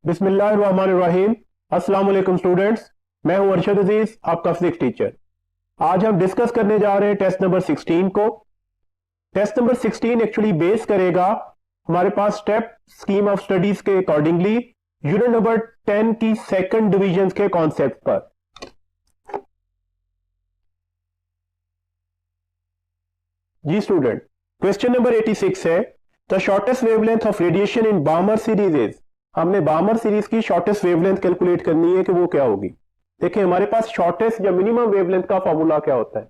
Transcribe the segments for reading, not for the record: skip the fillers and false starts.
बिस्मिल्लाहिर्रहमानिर्रहीम। अस्सलाम वालेकुम स्टूडेंट्स, मैं हूं अरशद अजीज, आपका फिजिक्स टीचर। आज हम डिस्कस करने जा रहे हैं टेस्ट नंबर 16 को। टेस्ट नंबर 16 एक्चुअली बेस करेगा हमारे पास स्टेप स्कीम ऑफ स्टडीज के अकॉर्डिंगली यूनिट नंबर 10 की सेकंड डिवीजन के कॉन्सेप्ट पर। जी स्टूडेंट, क्वेश्चन नंबर 86 है the shortest wavelength of radiation in बामर series is. हमने बामर सीरीज की शॉर्टेस्ट वेवलेंथ कैलकुलेट करनी है कि वो क्या होगी। देखिए हमारे पास शॉर्टेस्ट या मिनिमम वेवलेंथ का फॉर्मूला क्या होता है।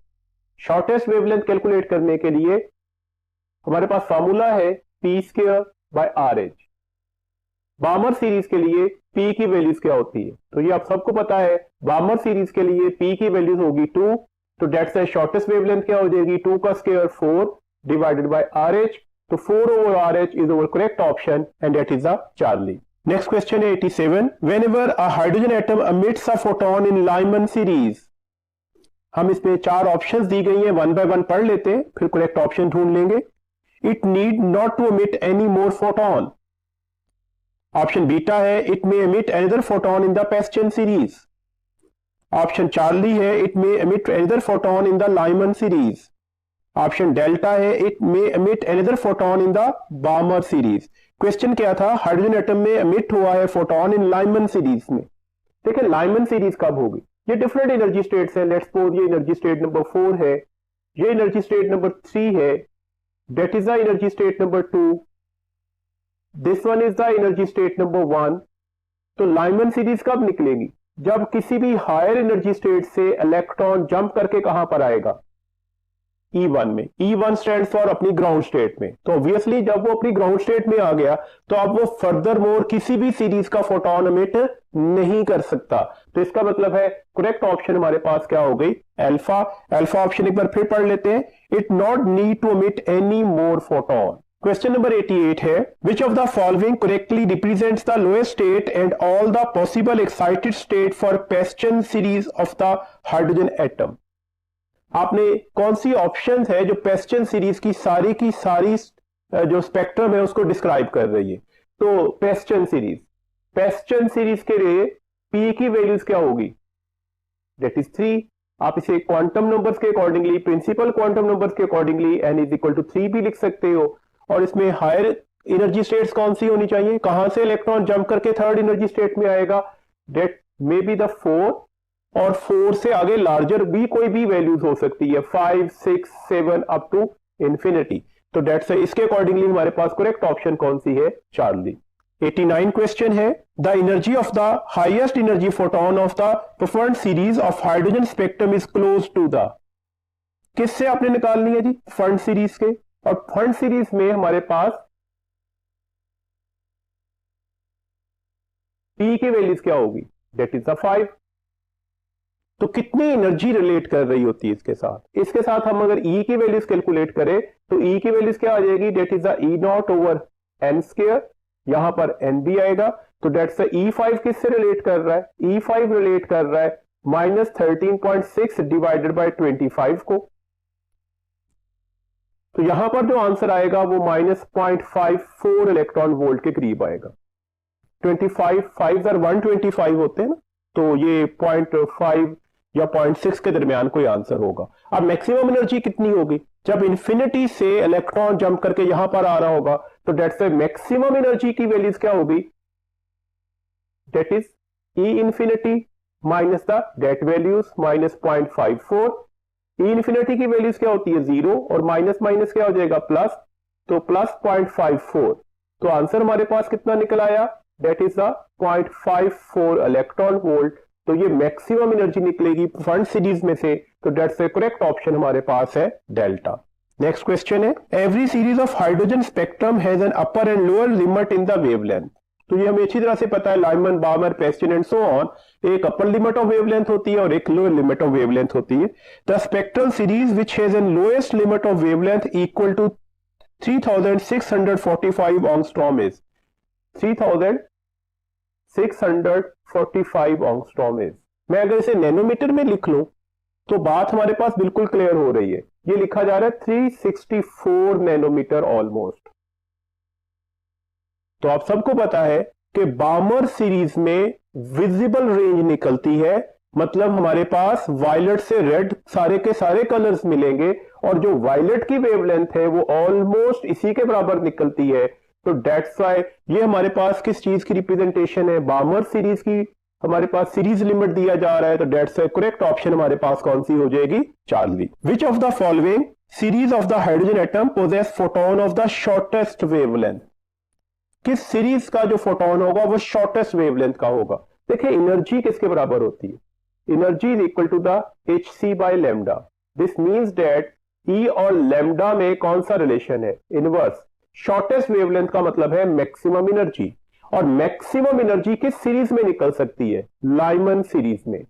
शॉर्टेस्ट वेवलेंथ कैलकुलेट करने के लिए हमारे पास फॉर्मूला है P square by R H. बामर series के लिए पी की वैल्यूज क्या होती है, तो ये आप सबको पता है। बामर सीरीज के लिए पी की वैल्यूज होगी 2, तो डेट्स है शॉर्टेस्ट वेवलेंथ क्या हो जाएगी 2 का square 4 divided by R H. तो 4 over RH is our correct option and that is a Charlie. Next question है 87. Whenever a hydrogen atom emits a photon in Lyman series. हम इसमें 4 options दी गई हैं, वन बाय वन पढ़ लेते हैं फिर करेक्ट ऑप्शन ढूंढ लेंगे। It need not to emit any more photon. Option beta है it may emit another photon in the Paschen series. Option Charlie है it may emit another photon in the Lyman series. Option delta है it may emit another photon in the Balmer series. Question क्या था, hydrogen atom में emit हुआ है photon in Lyman series में। देखिए Lyman series कब होगी, ये डिफरेंट एनर्जी स्टेट्स है। लेट्स सपोज ये एनर्जी स्टेट नंबर 4 है, ये एनर्जी स्टेट नंबर 3 है, that is the energy state number 2, this one is the energy state number 1। तो लाइमन सीरीज कब निकलेगी, जब किसी भी हायर एनर्जी स्टेट से इलेक्ट्रॉन जंप करके कहां पर आएगा E1 में। E1 स्टैंड फॉर अपनी ग्राउंड स्टेट में। तो ऑब्वियसली जब वो अपनी ग्राउंड स्टेट में आ गया तो अब वो फर्दर मोर किसी भी सीरीज का फोटोन एमिट नहीं कर सकता। तो इसका मतलब है करेक्ट ऑप्शन हमारे पास क्या हो गई अल्फा। अल्फा ऑप्शन एक बार फिर पढ़ लेते हैं, it not need to emit any more photon. Question number 88 है which of the following correctly represents the lowest state and all the possible excited state for Paschen series of the hydrogen atom. आपने कौन सी options है जो पेस्टन series की सारी जो spectrum है उसको डिस्क्राइब कर रही है। तो पेस्टन सीरीज के लिए पी की वैल्यूज क्या होगी, दैट इज 3। आप इसे क्वांटम नंबर्स के अकॉर्डिंगली, प्रिंसिपल क्वांटम नंबर्स के accordingly n is equal to 3 भी लिख सकते हो। और इसमें हायर एनर्जी स्टेट्स कौन सी होनी चाहिए, कहां से इलेक्ट्रॉन जंप करके थर्ड एनर्जी स्टेट में आएगा, दैट मे बी द 4, और 4 से आगे लार्जर भी कोई भी वैल्यूज हो सकती है 5, 6, 7 अप टू इंफिनिटी। तो डेट्स है इसके अकॉर्डिंगली हमारे पास करेक्ट ऑप्शन कौन सी है चार्ली। 89 क्वेश्चन है the energy of the highest energy photon of the preferred series of hydrogen spectrum is close to the. किससे आपने निकालनी है जी, फंड सीरीज के। और फंड सीरीज में हमारे पास पी की वैल्यूज क्या होगी, दैट इज द 5। तो कितनी एनर्जी रिलेट कर रही होती है इसके साथ हम अगर E की वैल्यूज कैलकुलेट करें तो E की वैल्यूज क्या आ जाएगी, that is the E not over n square, यहां पर n भी आएगा। तो डेट्स E5 किससे रिलेट कर रहा है, E5 रिलेट कर रहा है -13.6 डिवाइडेड बाय 25 को। तो यहां पर जो आंसर आएगा वो -0.54 इलेक्ट्रॉन वोल्ट के करीब आएगा। 25 5 125 होते हैं ना, तो ये 0.5 या 0.6 के दरमियान कोई आंसर होगा। अब मैक्सिमम एनर्जी कितनी होगी, जब इंफिनिटी से इलेक्ट्रॉन जंप करके यहां पर आ रहा होगा तो डेट से मैक्सिमम एनर्जी की वैल्यूज क्या होगी, that is E infinity minus the that values -0.54। E infinity की वैल्यूज क्या होती है 0 और माइनस माइनस क्या हो जाएगा प्लस, तो प्लस 0.54। तो आंसर हमारे पास कितना निकल आया, that is the 0.54 electron volt. तो ये मैक्सिमम एनर्जी निकलेगी फंड सीरीज में से। तो डेट्स से करेक्ट ऑप्शन हमारे पास है डेल्टा। नेक्स्ट क्वेश्चन है every series of hydrogen spectrum has an upper and lower limit in the wavelength. तो ये हमें अच्छी तरह से पता है, Lyman, Balmer, Paschen and so on, एक अपर लिमिट ऑफ वेवलेंथ होती है और एक लोअर लिमिट ऑफ वेवलेंथ होती है। The spectral series which has an lowest limit of wavelength equal to 3645 angstrom is 3645 angstrom is. मैं अगर इसे नैनोमीटर में लिख लूं तो बात हमारे पास बिल्कुल क्लियर हो रही है। ये लिखा जा रहा है 364 नैनोमीटर ऑलमोस्ट। तो आप सबको पता है कि बामर सीरीज में विजिबल रेंज निकलती है, मतलब हमारे पास वायलेट से रेड सारे के सारे कलर्स मिलेंगे और जो वायलेट की वेवलेंथ है वो ऑलमोस्ट इसी के बराबर निकलती है। तो डेट्स वाई ये हमारे पास किस चीज की रिप्रेजेंटेशन है, बामर सीरीज की हमारे पास सीरीज लिमिट दिया जा रहा है। तो डेट्स वाई करेक्ट ऑप्शन हमारे पास कौन सी हो जाएगी, 4वीं। Which of the following series of the hydrogen atom possesses photon of the shortest wavelength, किस सीरीज का जो फोटोन होगा वो शॉर्टेस्ट वेवलेंथ का होगा। देखिए एनर्जी किसके बराबर होती है, energy is equal to the hc by lambda. This means that E और लैम्डा में कौन सा रिलेशन है, इनवर्स। शॉर्टेस्ट वेवलेंथ का मतलब है मैक्सिमम एनर्जी, और मैक्सिमम एनर्जी किस सीरीज में निकल सकती है, लाइमन सीरीज में।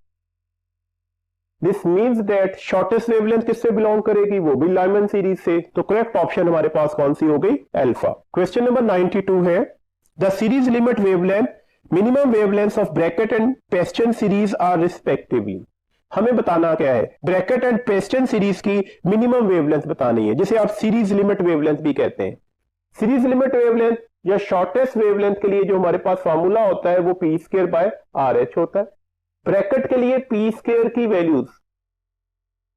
This means that shortest wavelength किससे बिलोंग करेगी, वो भी लाइमन सीरीज से। तो करेक्ट ऑप्शन हमारे पास कौन सी हो गई, अल्फा। क्वेश्चन नंबर 92 है the series limit wavelength minimum wavelength of Brackett and Paschen series are respectively. हमें बताना क्या है, ब्रैकेट एंड पेस्टन सीरीज की मिनिमम वेवलेंथ बतानी है, जिसे आप सीरीज लिमिट वेवलेंथ भी कहते हैं। सीरीज लिमिट वेवलेंथ या शॉर्टेस्ट वेवलेंथ के लिए जो हमारे पास फॉर्मूला होता है वो P square by R H होता है। ब्रैकेट के लिए पी स्क्वायर की वैल्यूज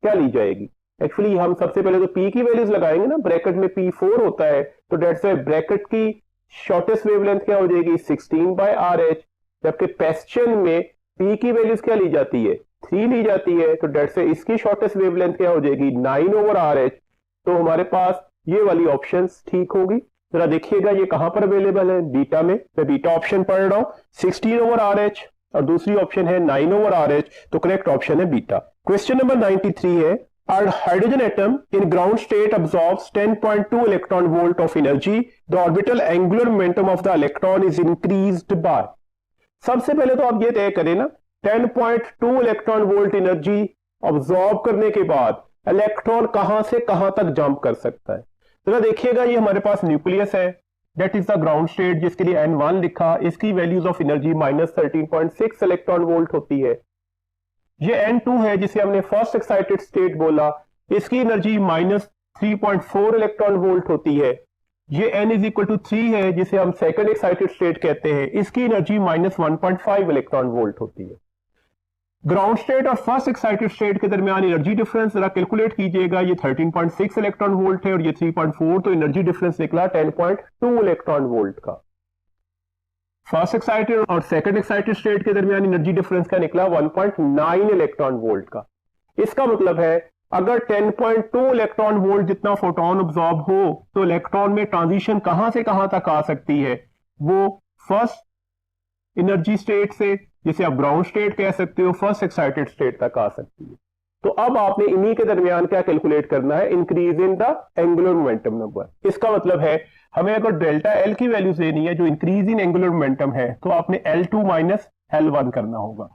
क्या ली जाएगी, एक्चुअली हम सबसे पहले तो पी की वैल्यूज लगाएंगे ना, ब्रैकेट में पी 4 होता है, तो डेट्स वाई ब्रैकेट की शॉर्टेस्ट वेवलेंथ क्या हो जाएगी, 16 बाय आर एच। जबकि पेस्टन में पी की वैल्यूज क्या ली जाती है, 3 ली जाती है, तो डेट्स वाई इसकी शॉर्टेस्ट वेवलेंथ क्या हो जाएगी, 9 ओवर आर एच। तो हमारे पास ये वाली ऑप्शंस ठीक होगी। जरा देखिएगा ये कहां पर अवेलेबल है, बीटा में। मैं बीटा ऑप्शन पढ़ रहा हूं, 16 ओवर आर एच और दूसरी ऑप्शन है 9 ओवर आर एच, तो करेक्ट ऑप्शन है बीटा। क्वेश्चन नंबर 93 है our hydrogen atom in ground state absorbs 10.2 electron volt of energy. The orbital angular momentum of the electron is increased by. सबसे पहले तो आप ये तय करें ना, 10.2 इलेक्ट्रॉन वोल्ट एनर्जी ऑब्जॉर्ब करने के बाद इलेक्ट्रॉन कहां से कहां तक जंप कर सकता है। जरा देखिएगा ये हमारे पास न्यूक्लियस है, that is the ground state, जिसके लिए N1 लिखा। इसकी values of energy -13.6 electron volt होती है। ये N2 है जिसे हमने फर्स्ट एक्साइटेड स्टेट बोला, इसकी एनर्जी -3.4 इलेक्ट्रॉन वोल्ट होती है। ये N इज इक्वल टू 3 है जिसे हम सेकंड एक्साइटेड स्टेट कहते हैं, इसकी एनर्जी -1.5 इलेक्ट्रॉन वोल्ट होती है। ग्राउंड स्टेट और फर्स्ट एक्साइटेड स्टेट के दरमियान एनर्जी डिफरेंस जरा कैलकुलेट कीजिएगा, ये 13.6 इलेक्ट्रॉन वोल्ट है और ये 3.4, तो एनर्जी डिफरेंस निकला 10.2 इलेक्ट्रॉन वोल्ट का। फर्स्ट एक्साइटेड और सेकंड एक्साइटेड स्टेट के दरमियान एनर्जी डिफरेंस का निकला 1.9 इलेक्ट्रॉन वोल्ट का। इसका मतलब है अगर 10.2 इलेक्ट्रॉन वोल्ट जितना फोटोन ऑब्जॉर्ब हो तो इलेक्ट्रॉन में ट्रांजिशन कहां से कहां तक आ सकती है, वो फर्स्ट एनर्जी स्टेट से, जिसे आप ग्राउंड स्टेट कह सकते हो, फर्स्ट एक्साइटेड स्टेट तक आ सकती है। तो अब आपने इन्हीं के दरमियान क्या कैलकुलेट करना है, increase in the angular momentum number. इसका मतलब है हमें अगर डेल्टा एल की वैल्यूज लेनी है जो इंक्रीज इन एंगुलर मोमेंटम है, तो आपने L2 माइनस L1 करना होगा।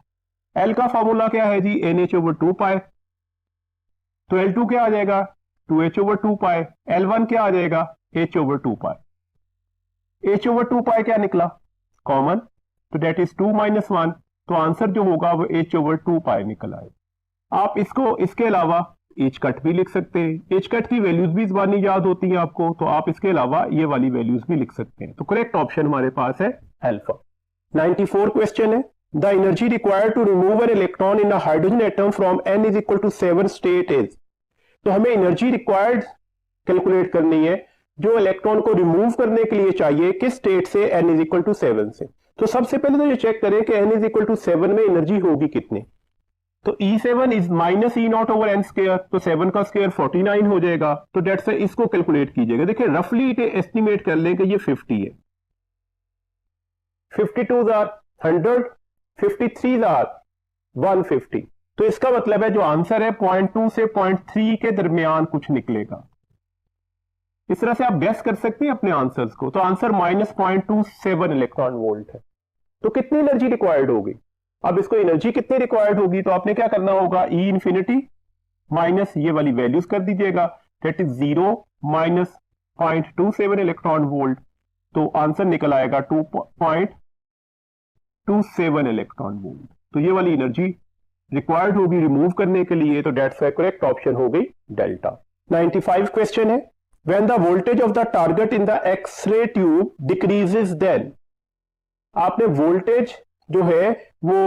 L का फॉर्मूला क्या है जी, NH/2 पाए, तो L2 क्या आ जाएगा 2H/2 पाए, L1 क्या आ जाएगा H/2 पाए। H/2 पाए क्या निकला कॉमन, तो डेट इज 2 - 1, तो आंसर जो होगा वो H/2 पाए निकल आए। आप इसको इसके अलावा एच कट भी लिख सकते हैं, एच कट की वैल्यूज भी ज़बानी याद होती है आपको, तो आप इसके अलावा ये वाली वैल्यूज भी लिख सकते हैं। तो करेक्ट ऑप्शन हमारे पास है अल्फा। 94 क्वेश्चन है the energy required to remove an electron in a hydrogen atom from N is equal to 7 state is. तो हमें एनर्जी रिक्वायर्ड कैलकुलेट करनी है जो इलेक्ट्रॉन को रिमूव करने के लिए चाहिए, किस स्टेट से, N इज इक्वल टू 7 से। तो सबसे पहले तो ये चेक करें कि N इज इक्वल टू 7 में एनर्जी होगी कितनी, तो E7 is -E0 over n square, तो 7 का स्क्वायर 49 हो जाएगा। तो डेट्स से इसको कैलकुलेट कीजिएगा। देखिए रफली एस्टिमेट कर लें कि ये 50 है, 52 आर 100, 53 आर 150। तो इसका मतलब है जो आंसर है 0.2 से 0.3 के दरमियान कुछ निकलेगा। इस तरह से आप गेस कर सकते हैं अपने आंसर्स को। तो आंसर -0.27 इलेक्ट्रॉन वोल्ट है। तो कितनी एनर्जी रिक्वायर्ड होगी, अब इसको एनर्जी कितनी रिक्वायर्ड होगी, तो आपने क्या करना होगा, E इंफिनिटी माइनस ये वाली वैल्यूज कर दीजिएगा, that is 0 minus 0.27 electron volt, तो आंसर निकल आएगा 2.27 इलेक्ट्रॉन वोल्ट। तो ये वाली एनर्जी रिक्वायर्ड होगी रिमूव करने के लिए, तो डेट्स करेक्ट ऑप्शन हो गई डेल्टा। 95 क्वेश्चन है when the voltage of the target in the x ray tube decreases then. आपने वोल्टेज जो है वो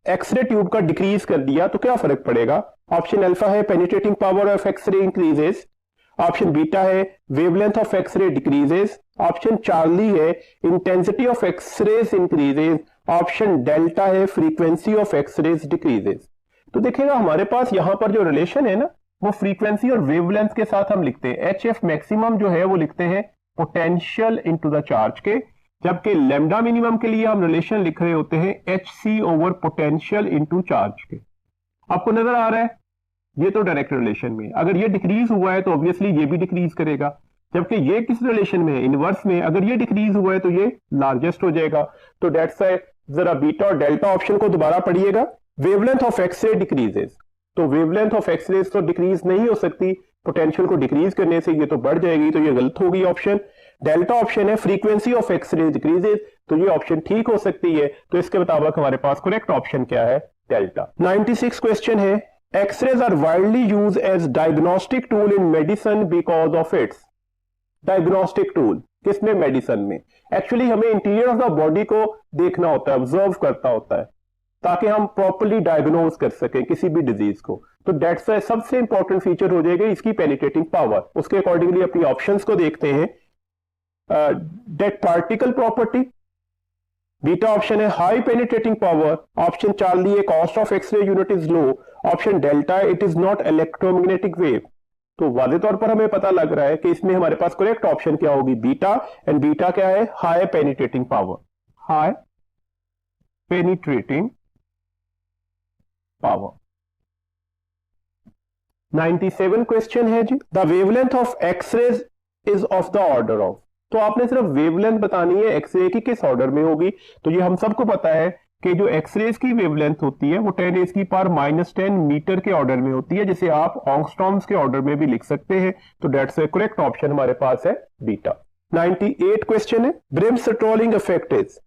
एक्सरे ट्यूब का डिक्रीज कर दिया तो क्या फर्क पड़ेगा? ऑप्शन अल्फा है penetrating power of X-ray increases, option beta है wavelength of X-ray decreases, option Charlie है intensity of X-rays increases, option delta है फ्रीक्वेंसी ऑफ एक्सरेज डिक्रीजेस। तो देखिएगा हमारे पास यहां पर जो रिलेशन है ना वो फ्रीक्वेंसी और वेवलेंथ के साथ हम लिखते हैं। एच एफ मैक्सिमम जो है वो लिखते हैं पोटेंशियल इनटू द चार्ज के, जबकि लैम्डा मिनिमम के लिए हम रिलेशन लिख रहे होते हैं H C over potential into charge के। आपको नजर आ रहा है? ये तो डायरेक्ट रिलेशन में, अगर ये डिक्रीज हुआ है तो ऑब्वियसली ये भी डिक्रीज करेगा, जबकि ये किस रिलेशन में है? इनवर्स में। अगर ये डिक्रीज हुआ है तो ये लार्जेस्ट हो जाएगा। तो डेट्स व्हाई जरा बीटा और डेल्टा ऑप्शन को दोबारा पढ़िएगा। वेवलेंथ ऑफ एक्सरे डिक्रीजेस, तो वेवलेंथ ऑफ एक्सरे तो डिक्रीज नहीं हो सकती, पोटेंशियल को डिक्रीज करने से ये तो बढ़ जाएगी, तो ये गलत होगी ऑप्शन। डेल्टा ऑप्शन है फ्रीक्वेंसी ऑफ एक्सरे डिक्रीजेस, तो ये ऑप्शन ठीक हो सकती है। तो इसके मुताबिक हमारे पास करेक्ट ऑप्शन क्या है? डेल्टा। 96 क्वेश्चन है X-rays are widely use as diagnostic tool in medicine because of its. Diagnostic tool किसमें? मेडिसिन में। एक्चुअली हमें इंटीरियर ऑफ द बॉडी को देखना होता है, ऑब्जर्व करता होता है, ताकि हम प्रॉपर्ली डायग्नोज कर सकें किसी भी डिजीज को। तो डेट्स व्हाई सबसे इंपॉर्टेंट फीचर हो जाएगा इसकी पेनिट्रेटिंग पावर। उसके अकॉर्डिंगली अपनी ऑप्शंस को देखते हैं। That particle property, beta option है high penetrating power, option Charlie है cost of X-ray unit is low, option delta it is not electromagnetic wave. तो वादे तौर पर हमें पता लग रहा है कि इसमें हमारे पास करेक्ट ऑप्शन क्या होगी? बीटा। एंड बीटा क्या है? High penetrating power, high penetrating power. 97 question है जी the wavelength of X-rays is of the order of. तो आपने सिर्फ वेवलेंथ बतानी है एक्सरे की किस ऑर्डर में होगी। तो ये हम सबको पता है कि जो एक्सरेज की वेवलेंथ होती है वो 10⁻⁻10 मीटर के ऑर्डर में होती है, जिसे आप ऑंगस्ट्रॉम्स के ऑर्डर में भी लिख सकते हैं। तो डेट्स ए करेक्ट ऑप्शन हमारे पास है बीटा। 98 क्वेश्चन है Bremsstrahlung effect is.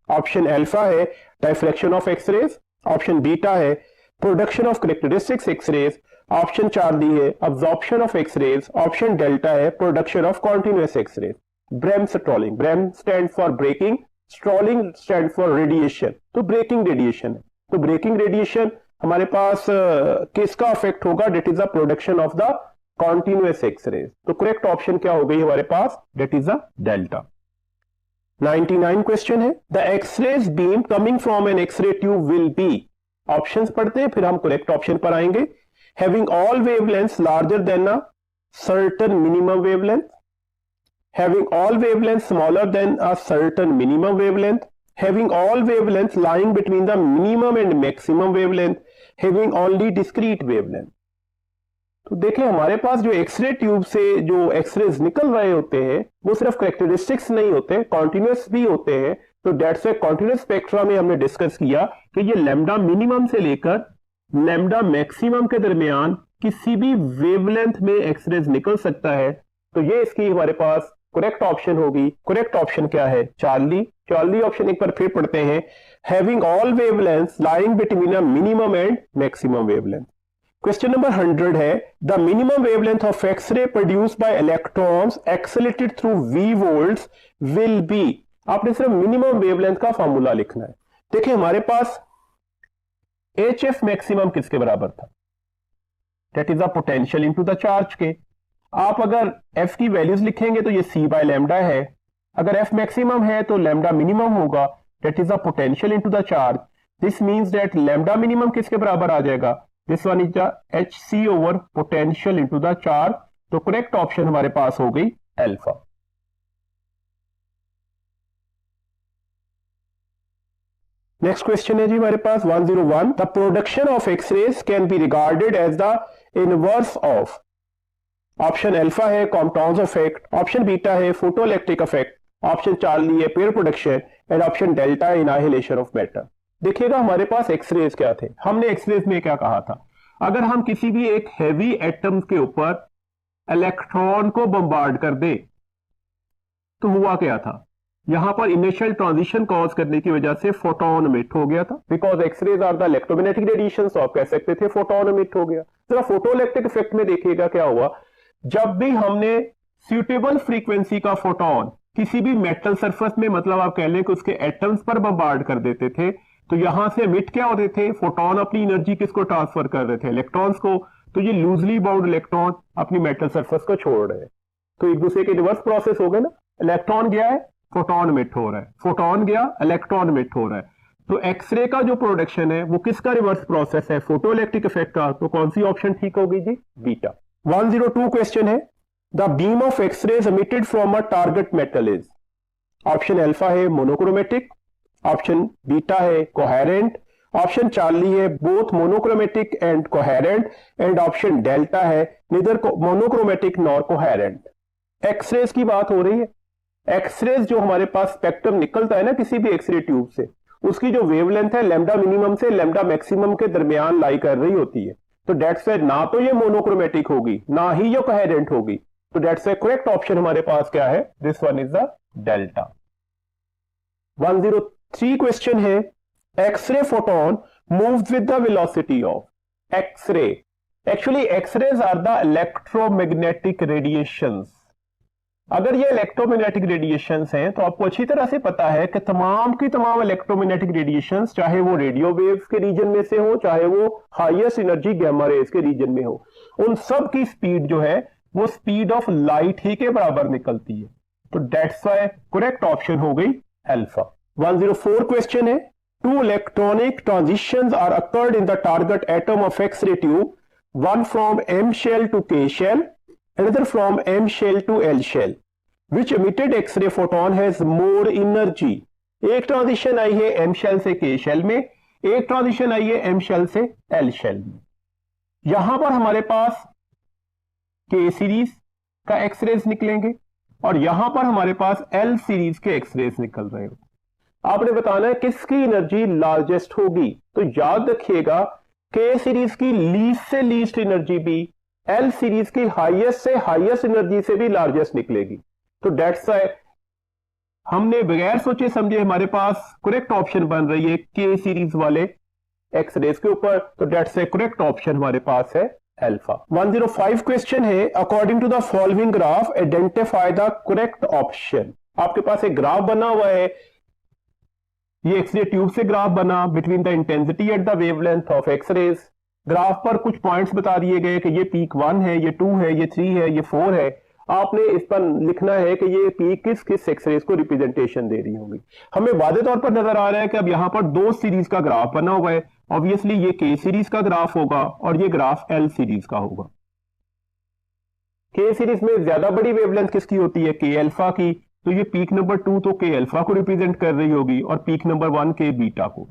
Option alpha है diffraction of X-rays, option beta है production of characteristics X-rays, option Charlie है absorption of X-rays, option delta है production of continuous X-rays. Bremsstrahlung, brems stand for braking, strahlung stand for radiation, तो braking radiation है। तो braking radiation हमारे पास किसका effect होगा? That is the production of the continuous X-rays. तो correct option क्या हो गई हमारे पास? Date is the delta. 99 question है the X-rays beam coming from an x ray tube will be. Options पढ़ते हैं फिर हम करेक्ट ऑप्शन पर आएंगे। Having all wavelengths larger than a certain minimum wavelength, having all wavelengths smaller than a certain minimum wavelength, having all wavelengths lying between the minimum and maximum wavelength, having only discrete wavelength। तो देखें हमारे पास जो x ray tube से जो X-rays निकल रहे होते हैं वो सिर्फ कैरेक्टरिस्टिक्स नहीं होते, कॉन्टिन्यूअस भी होते हैं। तो डेट्स व्हाई कॉन्टिन्यूअस स्पेक्ट्रा में हमने डिस्कस किया कि ये लैम्डा मिनिमम से लेकर लैम्डा मैक्सिमम के दरमियान किसी भी वेवलेंथ में एक्सरेज निकल सकता है। तो ये इसकी हमारे पास करेक्ट ऑप्शन होगी। करेक्ट ऑप्शन क्या है? चार्ली। चार्ली ऑप्शन एक बार फिर पढ़ते हैं। Having all wavelengths lying between a minimum and maximum wavelength. Question number 100 है the minimum wavelength of x-ray produced by electrons accelerated through V volts will be. आपने सिर्फ minimum wavelength का formula लिखना है। देखिए हमारे पास एच एफ मैक्सिमम किसके बराबर था? That is the potential into the charge के। आप अगर f की वैल्यूज लिखेंगे तो ये c बाय लैम्डा है। अगर f मैक्सिमम है तो लैम्डा मिनिमम होगा, that is the potential into the charge. This means that lambda minimum किसके बराबर आ जाएगा? This one is the hc over potential into the charge. तो करेक्ट ऑप्शन हमारे पास हो गई अल्फा। नेक्स्ट क्वेश्चन है जी हमारे पास 101 the production of x-rays can be regarded as the inverse of. Option alpha है कॉम्पटाउंस इफेक्ट, ऑप्शन बीटा है फोटोइलेक्ट्रिक इफेक्ट, ऑप्शन चार्ली है pair production and option delta है इनहाइलेशन ऑफ मैटर। देखिएगा हमारे पास एक्सरेज क्या थे। हमने एक्सरेज में क्या कहा था? अगर हम किसी भी एक हैवी एटम के ऊपर इलेक्ट्रॉन को बम्बार्ड कर दे तो हुआ क्या था? यहां पर इनिशियल ट्रांजिशन कॉज करने की वजह से फोटोन इमिट हो गया था। Because x-rays are the electromagnetic radiation, तो आप कह सकते थे फोटोन इमिट हो गया। जरा फोटोइलेक्ट्रिक इफेक्ट में देखिएगा क्या हुआ। जब भी हमने सुटेबल फ्रीक्वेंसी का फोटोन किसी भी मेटल सरफेस में, मतलब आप कह लें कि उसके एटम्स पर बम्बार्ड कर देते थे, तो यहां से एमिट क्या होते थे, फोटोन अपनी एनर्जी किसको ट्रांसफर कर रहे थे, इलेक्ट्रॉन्स को। तो ये लूजली बाउंड इलेक्ट्रॉन अपनी मेटल सरफेस को छोड़ रहे हैं, तो एक दूसरे के रिवर्स प्रोसेस हो गए ना। इलेक्ट्रॉन गया है, फोटोन एमिट हो रहा है, फोटोन गया, इलेक्ट्रॉन एमिट हो रहा है। तो एक्सरे का जो प्रोडक्शन है वो किसका रिवर्स प्रोसेस है, फोटोइलेक्ट्रिक इफेक्ट का। तो कौन सी ऑप्शन ठीक होगी जी, बीटा। 102 क्वेश्चन है, the beam of X-rays emitted from a target metal is. Option alpha है मोनोक्रोमेटिक, ऑप्शन बीटा है कोहेरेंट, ऑप्शन चार्ली है both monochromatic and coherent, and option delta है neither monochromatic nor coherent. X-rays की बात हो रही है। एक्सरेज जो हमारे पास स्पेक्ट्रम निकलता है ना किसी भी एक्सरे ट्यूब से, उसकी जो वेवलेंथ है लैम्डा मिनिमम से लैम्डा मैक्सिमम के दरमियान लाई कर रही होती है। तो डेट्स वाई ना तो ये मोनोक्रोमेटिक होगी ना ही ये कोहेरेंट होगी। तो डेट्स वाई करेक्ट ऑप्शन हमारे पास क्या है, this one is the delta. 103 question है, x ray photon moves with the velocity of. X-ray, actually X-rays are the electromagnetic radiations. अगर ये इलेक्ट्रोमैग्नेटिक रेडिएशंस हैं तो आपको अच्छी तरह से पता है कि तमाम की तमाम इलेक्ट्रोमैग्नेटिक रेडिएशंस, चाहे वो रेडियो वेव्स के रीजन में से हो, चाहे वो हाईएस्ट एनर्जी गामा रेज के रीजन में हो, उन सब की स्पीड जो है वो स्पीड ऑफ लाइट ही के बराबर निकलती है। तो डेट्स वाई करेक्ट ऑप्शन हो गई अल्फा। 104 क्वेश्चन है, two electronic transitions are occurred in the target atom of x-ray tube, one from M shell to K shell, another from M shell to L shell. Which emitted X-ray photon has more energy? एक transition आई है M shell से K shell में, एक transition आई है M shell से L shell में। यहां पर हमारे पास K सीरीज का एक्सरेज निकलेंगे और यहां पर हमारे पास L सीरीज के एक्सरेज निकल रहे हो। आपने बताना है किसकी एनर्जी लार्जेस्ट होगी। तो याद रखिएगा K सीरीज की लीस्ट से लीस्ट एनर्जी भी एल सीरीज की हाईएस्ट से हाईएस्ट एनर्जी से भी लार्जेस्ट निकलेगी। तो डेट्स वाई हमने बगैर सोचे समझे हमारे पास करेक्ट ऑप्शन बन रही है के सीरीज वाले एक्सरेज के ऊपर। तो डेट्स वाई करेक्ट ऑप्शन हमारे पास है अल्फा। 105 क्वेश्चन है, according to the following graph identify the correct option. आपके पास एक ग्राफ बना हुआ है, ये एक्सरे ट्यूब से ग्राफ बना between the intensity at the wavelength of x-rays. Graph पर कुछ पॉइंट्स बता दिए गए कि ये पीक 1 है, ये 2 है, ये 3 है, ये 4 है। आपने इस पर लिखना है कि ये पीक किस किस एक्सरेज को रिप्रेजेंटेशन दे रही होगी। हमें वादे तौर पर नजर आ रहा है कि अब यहां पर दो सीरीज का ग्राफ बना हुआ है। ऑब्वियसली ये के सीरीज का ग्राफ होगा और ये ग्राफ एल सीरीज का होगा। के सीरीज में ज्यादा बड़ी वेवलेंथ किसकी होती है, के अल्फा की। तो ये पीक नंबर 2 तो के अल्फा को रिप्रेजेंट कर रही होगी और पीक नंबर 1 के बीटा को।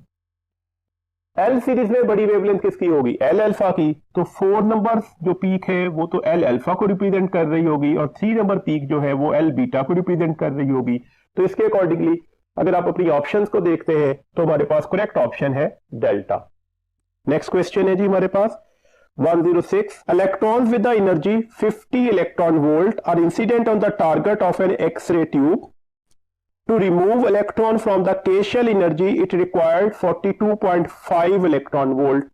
एल सीरीज में बड़ी वेवलेंथ किसकी होगी, एल अल्फा की। तो 4 नंबर जो पीक है वो तो एल अल्फा को रिप्रेजेंट कर रही होगी और 3 नंबर पीक जो है वो एल बीटा को रिप्रेजेंट कर रही होगी। तो इसके अकॉर्डिंगली अगर आप अपनी ऑप्शंस को देखते हैं तो हमारे पास करेक्ट ऑप्शन है डेल्टा। नेक्स्ट क्वेश्चन है जी हमारे पास 106, electrons with the energy 50 electron volt are incident on the target of an x-ray tube. To remove electron from the K shell energy, it required 42.5 electron volt.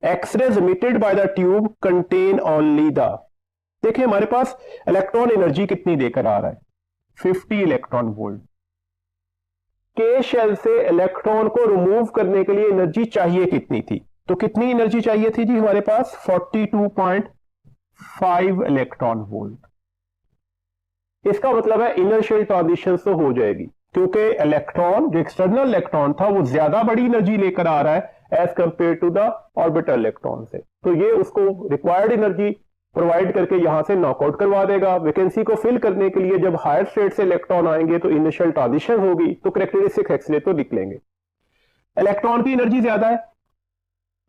X-rays emitted by the tube contain only the। देखिए हमारे पास electron energy कितनी देकर आ रहा है, 50 electron volt. K shell से electron को remove करने के लिए एनर्जी चाहिए कितनी थी, तो कितनी एनर्जी चाहिए थी जी हमारे पास 42.5 इलेक्ट्रॉन वोल्ट। इसका मतलब है इनर शेल ट्रांजिशन तो हो जाएगी क्योंकि इलेक्ट्रॉन जो एक्सटर्नल इलेक्ट्रॉन था वो ज्यादा बड़ी एनर्जी लेकर आ रहा है as compare to the orbital electron से। तो ये उसको रिक्वायर्ड एनर्जी प्रोवाइड करके यहां से नॉकआउट करवा देगा। वैकेंसी को फिल करने के लिए जब हायर स्टेट से इलेक्ट्रॉन आएंगे तो इनिशियल ट्रांजिशन होगी तो कैरेक्टरिस्टिक एक्सरे तो निकलेंगे। इलेक्ट्रॉन की एनर्जी ज्यादा है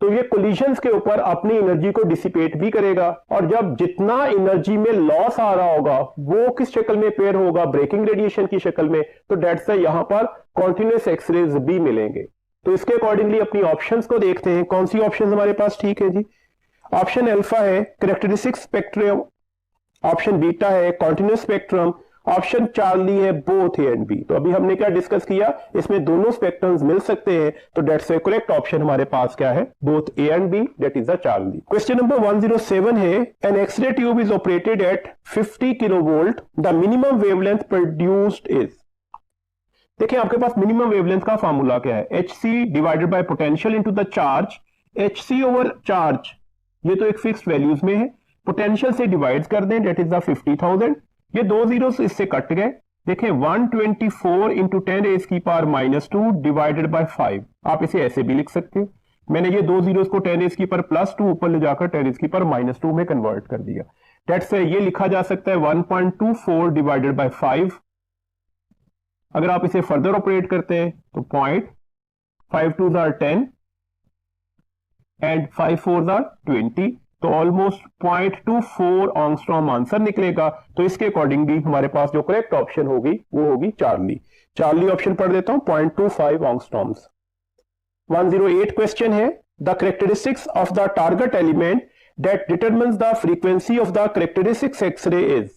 तो ये कोलिजन्स के ऊपर अपनी एनर्जी को डिसिपेट भी करेगा और जब जितना एनर्जी में लॉस आ रहा होगा वो किस शक्ल में पेयर होगा, ब्रेकिंग रेडिएशन की शक्ल में। तो डेट्स से यहां पर कॉन्टिन्यूस एक्सरेज भी मिलेंगे। तो इसके अकॉर्डिंगली अपनी ऑप्शंस को देखते हैं कौन सी ऑप्शन हमारे पास ठीक है जी। ऑप्शन अल्फा है कैरेक्टरिस्टिक स्पेक्ट्रम, ऑप्शन बीटा है कॉन्टिन्यूस स्पेक्ट्रम, ऑप्शन चार्ली है बोथ ए एंड बी। तो अभी हमने क्या डिस्कस किया, इसमें दोनों स्पेक्ट्रम्स मिल सकते हैं, तो दैट्स द करेक्ट ऑप्शन हमारे पास क्या है, both A and B, that is the Charlie. Question number 107 है, an x ray tube is operated at 50 kilovolt, the minimum wavelength produced is. देखिए आपके पास मिनिमम वेवलेंथ का फॉर्मूला क्या है, hc divided by potential into the charge, hc over charge ये तो एक फिक्स्ड वैल्यूज में है, पोटेंशियल से डिवाइड कर दें, दैट इज द 50,000, ये दो जीरो इससे कट गए। देखिए 124 इंटू 10 रेज की पावर -2 डिवाइडेड बाय 5, आप इसे ऐसे भी लिख सकते हैं। मैंने ये दो जीरो को 10 रेज की पावर +2 ऊपर ले जाकर 10 रेज की पावर -2 में कन्वर्ट कर दिया, दैट्स ये लिखा जा सकता है 1.24 डिवाइडेड बाय 5। अगर आप इसे फर्दर ऑपरेट करते हैं तो 0.5 2 10 एंड 5 4 20, तो ऑलमोस्ट 0.24 ऑंगस्ट्रॉम आंसर निकलेगा। तो इसके अकॉर्डिंगली हमारे पास जो करेक्ट ऑप्शन होगी वो होगी चार्ली। चार्ली ऑप्शन पढ़ देता हूं, 0.25 ऑंगस्ट्रॉम्स। 108 क्वेश्चन है, the characteristics of the target element that determines the frequency of the characteristics X-ray is.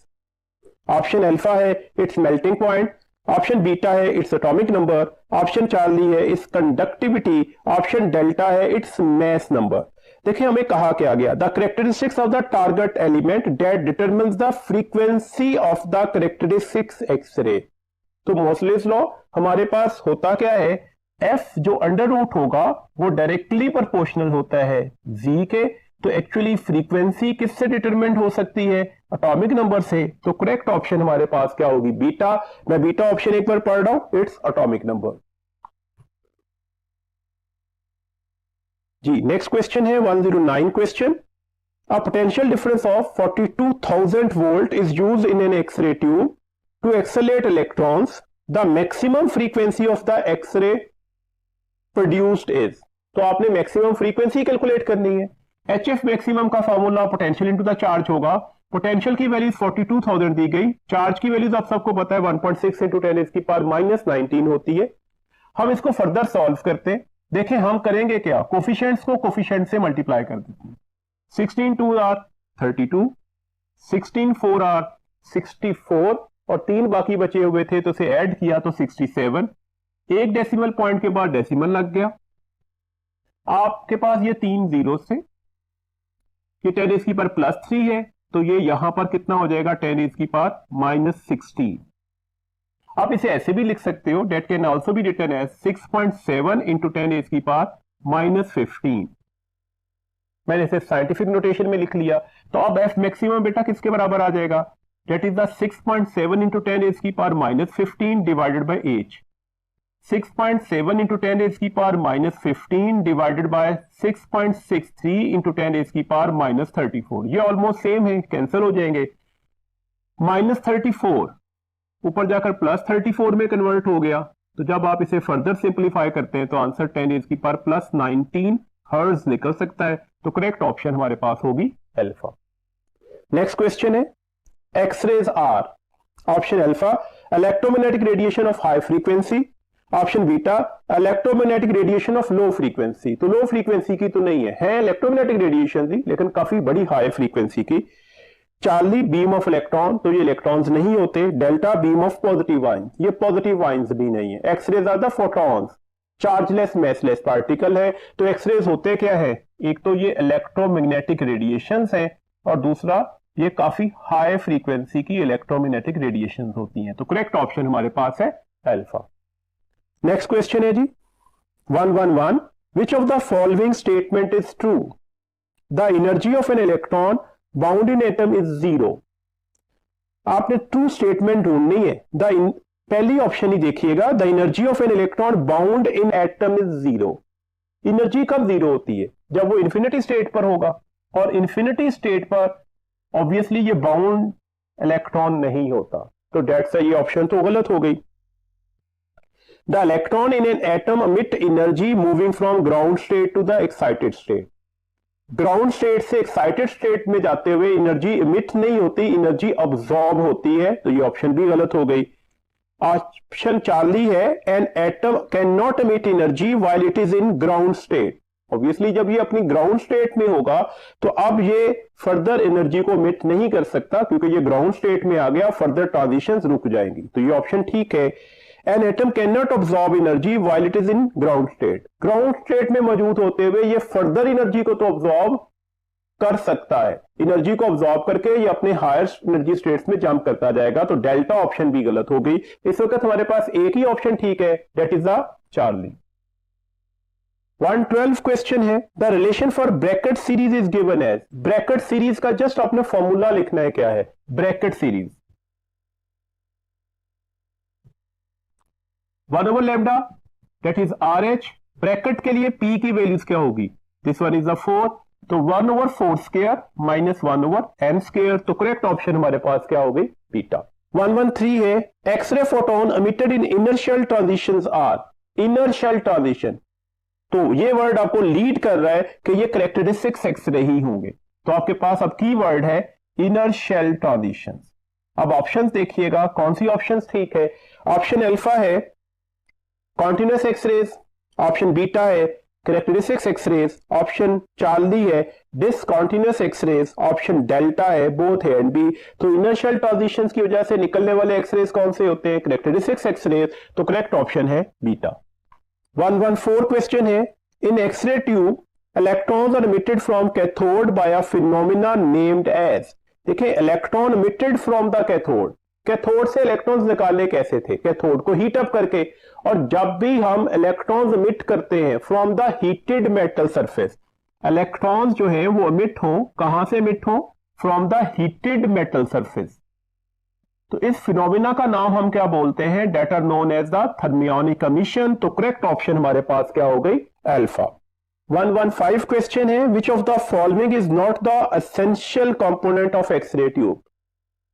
Option alpha है its melting point, option beta है its atomic number, option Charlie है its conductivity, option delta है its mass number. देखिए हमें कहा क्या गया, the characteristics of the target element that determines the frequency of the characteristics X-ray. तो Moseley's law हमारे पास होता क्या है, एफ जो अंडर रूट होगा वो डायरेक्टली प्रोपोर्शनल होता है जी के, तो एक्चुअली फ्रीक्वेंसी किससे डिटरमिनेट हो सकती है, एटॉमिक नंबर से। तो करेक्ट ऑप्शन हमारे पास क्या होगी, बीटा। मैं बीटा ऑप्शन एक बार पढ़ रहा हूं, इट्स एटॉमिक नंबर। जी नेक्स्ट क्वेश्चन है 109 question, a potential difference of 42,000 volt is used in an x ray tube to accelerate electrons, the maximum frequency of the x-ray produced is. तो आपने maximum frequency calculate करनी है। HF maximum का formula potential into the charge होगा, potential की value 42,000 दी गई, charge की वैल्यूज आप सबको पता है 1.6 इंटू 10 इसकी पावर -19 होती है। हम इसको फर्दर सॉल्व करते हैं। देखें हम करेंगे क्या, कोफिशिएंट्स को कोफिशिएंट से मल्टीप्लाई कर देते हैं। 16 2 आर 32, 16 4 आर 64 और 3 बाकी बचे हुए थे तो उसे ऐड किया तो 67। एक डेसिमल पॉइंट के बाद डेसिमल लग गया। आपके पास ये 3 जीरो से, ये 10 इसकी पावर +3 है तो ये यहां पर कितना हो जाएगा, 10 इसकी पावर -16। आप इसे ऐसे भी लिख सकते हो, that can also be written as 6.7 into 10 इसकी पावर -15। मैंने इसे साइंटिफिक नोटेशन में लिख लिया। तो अब एफ मैक्सिमम बेटा किसके बराबर आ जाएगा, डेट इज द 6.7 इंटू 10 इसकी power -15 divided by H. 6.7 into 10 इसकी पावर -15 डिवाइडेड बाय 6.63 इंटू 10 इसकी पावर -34। ये ऑलमोस्ट सेम है, कैंसिल हो जाएंगे। -34 ऊपर जाकर +34 में कन्वर्ट हो गया, तो जब आप इसे फर्दर सिंप्लीफाई करते हैं तो आंसर 10 इसकी पावर +19 हर्ट्ज निकल सकता है। तो करेक्ट ऑप्शन हमारे पास होगी अल्फा। नेक्स्ट क्वेश्चन है, X-rays are, option alpha electromagnetic radiation of high frequency, option beta electromagnetic radiation of low frequency. तो लो फ्रीक्वेंसी की तो नहीं है इलेक्ट्रोमैग्नेटिक रेडिएशन थी लेकिन काफी बड़ी हाई फ्रीक्वेंसी की। चार्ली बीम ऑफ इलेक्ट्रॉन, तो ये इलेक्ट्रॉन्स नहीं होते। Delta beam of positive ion, ये पॉजिटिव आयन्स भी नहीं है। X-rays are the photons, chargeless massless particle है। तो एक्सरेज होते क्या है, एक तो ये इलेक्ट्रोमैग्नेटिक रेडिएशंस है और दूसरा ये काफी हाई फ्रीक्वेंसी की इलेक्ट्रोमैग्नेटिक रेडिएशंस होती हैं। तो करेक्ट ऑप्शन हमारे पास है अल्फा। नेक्स्ट क्वेश्चन है जी 111, विच of the following statement is true, the energy of an electron bound in atom is 0। आपने ट्रू स्टेटमेंट ढूंढनी है। पहली ऑप्शन ही देखिएगा, the energy of an electron bound in atom is 0। Energy कब 0 होती है, जब वो इंफिनिटी स्टेट पर होगा, और इंफिनिटी स्टेट पर ऑब्वियसली ये बाउंड इलेक्ट्रॉन नहीं होता। तो डेट्स ये ऑप्शन तो गलत हो गई। The electron in an atom emit energy moving from ground state to the excited state. Ground state से एक्साइटेड स्टेट में जाते हुए एनर्जी इमिट नहीं होती, एनर्जी अब्सॉर्ब होती है। तो ये ऑप्शन भी गलत हो गई। ऑप्शन चार्ली है, an atom can not emit energy while it is in ground state. Obviously जब ये अपनी ग्राउंड स्टेट में होगा तो अब ये फर्दर एनर्जी को मिट नहीं कर सकता, क्योंकि ये ग्राउंड स्टेट में आ गया, फर्दर ट्रांजिशंस रुक जाएंगी। तो ये ऑप्शन ठीक है। An atom can not absorb energy while it is in ground state. Ground state में मौजूद होते हुए ये फर्दर एनर्जी को तो ऑब्जॉर्ब कर सकता है, एनर्जी को ऑब्जॉर्ब करके ये अपने हायर एनर्जी स्टेट्स में जंप करता जाएगा। तो डेल्टा ऑप्शन भी गलत हो गई। इस वक्त हमारे पास एक ही ऑप्शन ठीक है, that is the Charlie. 112 question है, the relation for Brackett series is given as. Brackett series का जस्ट आपने फॉर्मूला लिखना है, क्या है Brackett series, 1/λ that is RH। Brackett के लिए P की वैल्यूज क्या होगी, दिस वन इज द 4, तो 1/4 स्क्वायर माइनस 1/m स्क्वायर। तो करेक्ट ऑप्शन हमारे पास क्या हो गई, बीटा। 113 है, x ray photon emitted in inner shell transitions are. Inner shell transition, तो ये वर्ड आपको लीड कर रहा है कि ये कैरेक्टरिस्टिक्स एक्सरे ही होंगे। तो आपके पास अब की वर्ड है इनर शेल ट्रांजिशंस। अब ऑप्शंस देखिएगा कौन सी ऑप्शंस ठीक है। ऑप्शन अल्फा है कॉन्टिन्यूस एक्सरेज, ऑप्शन बीटा है कैरेक्टरिस्टिक्स एक्सरेज, ऑप्शन चार्ली है डिसकॉन्टिन्यूस एक्सरेज, ऑप्शन डेल्टा है बोथ है एंड बी। तो इनर शेल ट्रांजिशंस की वजह से निकलने वाले एक्सरेज कौन से होते हैं, कैरेक्टरिस्टिक्स एक्सरेज। तो करेक्ट ऑप्शन है बीटा। 114 क्वेश्चन है, in X-ray tube electrons are emitted from cathode by a phenomena named as. देखिए electron emitted from the cathode, cathode से इलेक्ट्रॉन्स निकाले कैसे थे, कैथोड को हीट अप करके। और जब भी हम इलेक्ट्रॉन्स emit करते हैं from the heated metal surface, electrons जो है वो emit हो, कहां से emit हो, from the heated metal surface. तो इस फिनोमिना का नाम हम क्या बोलते हैं, that are known as the thermionic emission. तो करेक्ट ऑप्शन हमारे पास क्या हो गई, अल्फा। 115 क्वेश्चन है, which of the following is not the essential component of x-ray tube.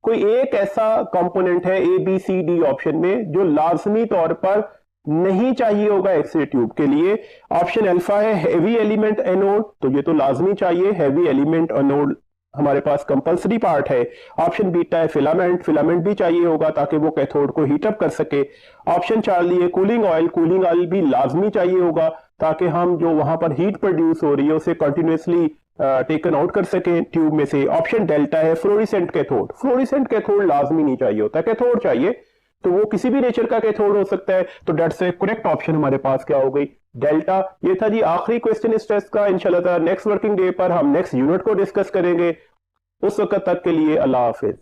कोई एक ऐसा कंपोनेंट है ABCD ऑप्शन में जो लाजमी तौर पर नहीं चाहिए होगा एक्सरे ट्यूब के लिए। ऑप्शन अल्फा है हैवी एलिमेंट एनोड, तो ये तो लाजमी चाहिए, हैवी एलिमेंट एनोड हमारे पास कंपलसरी पार्ट है। ऑप्शन बीटा है फिलामेंट, फिलामेंट भी चाहिए होगा ताकि वो कैथोड को हीट अप कर सके। ऑप्शन चार्ली है कूलिंग ऑयल, कूलिंग ऑयल भी लाजमी चाहिए होगा ताकि हम जो वहां पर हीट प्रोड्यूस हो रही है उसे कंटिन्यूसली टेकन आउट कर सके ट्यूब में से। ऑप्शन डेल्टा है फ्लोरिसेंट कैथोड, फ्लोरिसेंट कैथोड लाजमी नहीं चाहिए होता, कैथोड चाहिए तो वो किसी भी नेचर का कैथोड हो सकता है। तो डेट से करेक्ट ऑप्शन हमारे पास क्या हो गई, डेल्टा। ये था जी आखिरी क्वेश्चन इस टेस्ट का। इंशाल्लाह नेक्स्ट वर्किंग डे पर हम नेक्स्ट यूनिट को डिस्कस करेंगे। उस वक्त तक के लिए अल्लाह हाफिज।